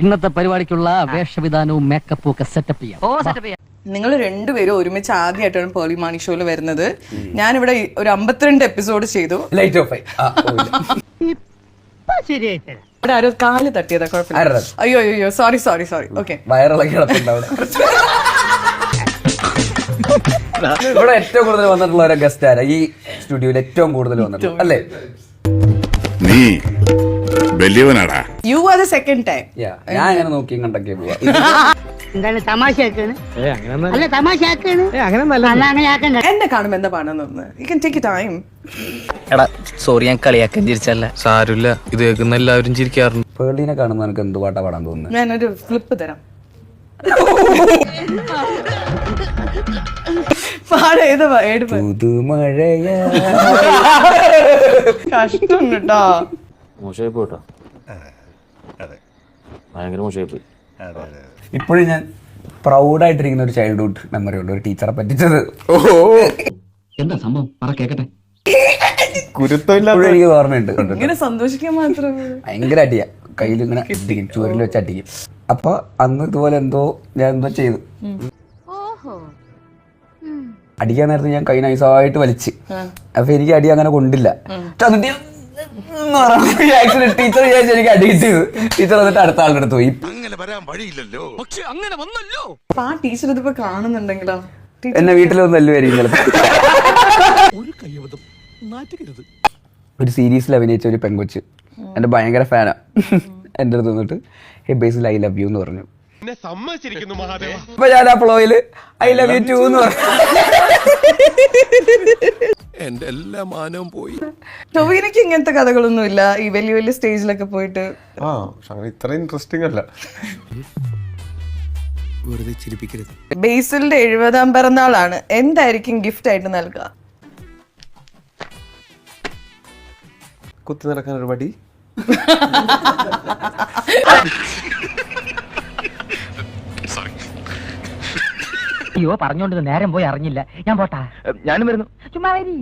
ഇന്നത്തെ പരിപാടിക്കുള്ള വേഷവിധാനവും മേക്കപ്പും ഒക്കെ സെറ്റപ്പ് ചെയ്യാം. നിങ്ങൾ രണ്ടുപേരും ഒരുമിച്ച് ആദ്യമായിട്ടാണ് പേർലി മാണി ഷോയിൽ വരുന്നത്. ഞാനിവിടെ ഒരു 52 എപ്പിസോഡ് ചെയ്തു. ലൈറ്റ് ഓഫ് ആയി. ഇവിടെ ആരോ കാല് തട്ടിയതാ, കുഴപ്പമില്ല. അയ്യോ അയ്യോ സോറി സോറി സോറി. ഓക്കെ, വയറിളക്കി കിടപ്പുണ്ട് ഇവിടെ ഏറ്റവും കൂടുതൽ വന്നിട്ടുള്ള ഒരു ഗസ്റ്റ് ആരാ ഈ സ്റ്റുഡിയോയിൽ ഏറ്റവും കൂടുതൽ വന്നിട്ടുള്ളത് അല്ലേ? നീ വലിയവനാടാ. You are the second time. ഞാൻ അങ്ങനെ നോക്കി കണ്ടൊക്കെ പോവാ. എന്താണ് തമാശയാക്കാണ്? അല്ല തമാശയാക്കാണ്. എന്നെ കാണുമ്പോ എന്താ പാടുന്ന യു കൻ ടേക്ക് ടൈം. എടാ സോറി, ഞാൻ കളിയാക്കാൻ ചിരിച്ചല്ല. സാരില്ല, ഇത് കേൾക്കുന്ന എല്ലാവരും ചിരിക്കാറുണ്ട്. പേർലിനെ കാണുമ്പോൾ എനിക്ക് എന്ത് പാട്ടാ പാടാൻ തോന്നുന്നു? ഞാനൊരു ഫ്ലിപ്പ് തരാം. പുതുമഴയ കഷ്ടം കേട്ടോ. മോശമായി പോട്ടോ, ഭയങ്കര മോശമായി പോയി. ഇപ്പോഴും ഞാൻ പ്രൗഡായിട്ടിരിക്കുന്ന ഒരു ചൈൽഡ്ഹുഡ് മെമ്മറി ഉണ്ട്, ഒരു ടീച്ചറെ പറ്റിച്ചത്. എന്താ സംഭവം പറ കേക്കട്ടെ. എനിക്ക് ഓർമ്മയുണ്ട്. ഇങ്ങനെ സന്തോഷിക്കാൻ മാത്രം ഭയങ്കര അടിയാ, കയ്യിൽ ഇങ്ങനെ അടിക്കും, ചുവരിൽ വെച്ച് അടിക്കും. അപ്പൊ അന്ന് ഇതുപോലെ ഞാൻ എന്തോ ചെയ്തു. അടിക്കാൻ നേരത്ത് ഞാൻ കൈ നൈസായിട്ട് വലിച്ച്, അപ്പൊ എനിക്ക് അടി അങ്ങനെ കൊണ്ടില്ല. ടീച്ചർ വിചാരിച്ചു എനിക്ക് അടി കിട്ടിയത്. ടീച്ചർ വന്നിട്ട് അടുത്ത ആളുടെ അടുത്ത് പോയി. ആ ടീച്ചർ ഇതിപ്പോ കാണുന്നുണ്ടെങ്കിലോ? എന്നെ വീട്ടിലൊന്നും നല്ലതായിരിക്കും ചിലപ്പോ. ഒരു സീരീസിൽ അഭിനയിച്ച ഒരു പെങ്കൊച്ച് എന്റെ ഭയങ്കര ഫാനാ. എന്റെ അടുത്ത് വന്നിട്ട് ഹേ ബേസിൽ ഐ ലവ് യു എന്ന് പറഞ്ഞു. അപ്പൊ ഞാൻ ആ ഫ്ലോയില് ഐ ലവ് യു ടു എന്ന് പറഞ്ഞു. എന്റെ എല്ലാ മാനവും പോയി. ടോവിനോക്ക് ഇങ്ങനത്തെ കഥകളൊന്നും ഇല്ല, ഈ വലിയ വലിയ സ്റ്റേജിലൊക്കെ പോയിട്ട്. ഇത്ര ഇൻട്രസ്റ്റിംഗ് അല്ല. ബേസിലിന്റെ 70ാം പിറന്നാളാണ്. എന്തായിരിക്കും ഗിഫ്റ്റ് ആയിട്ട് നൽകുക? കുത്തി നടക്കാൻ ഒരു വടി. അയ്യോ പറഞ്ഞോണ്ട് നേരം പോയി അറിഞ്ഞില്ല. ഞാൻ പോട്ടാ. ഞാനും വരുന്നു. ചുമ്മാ വരി.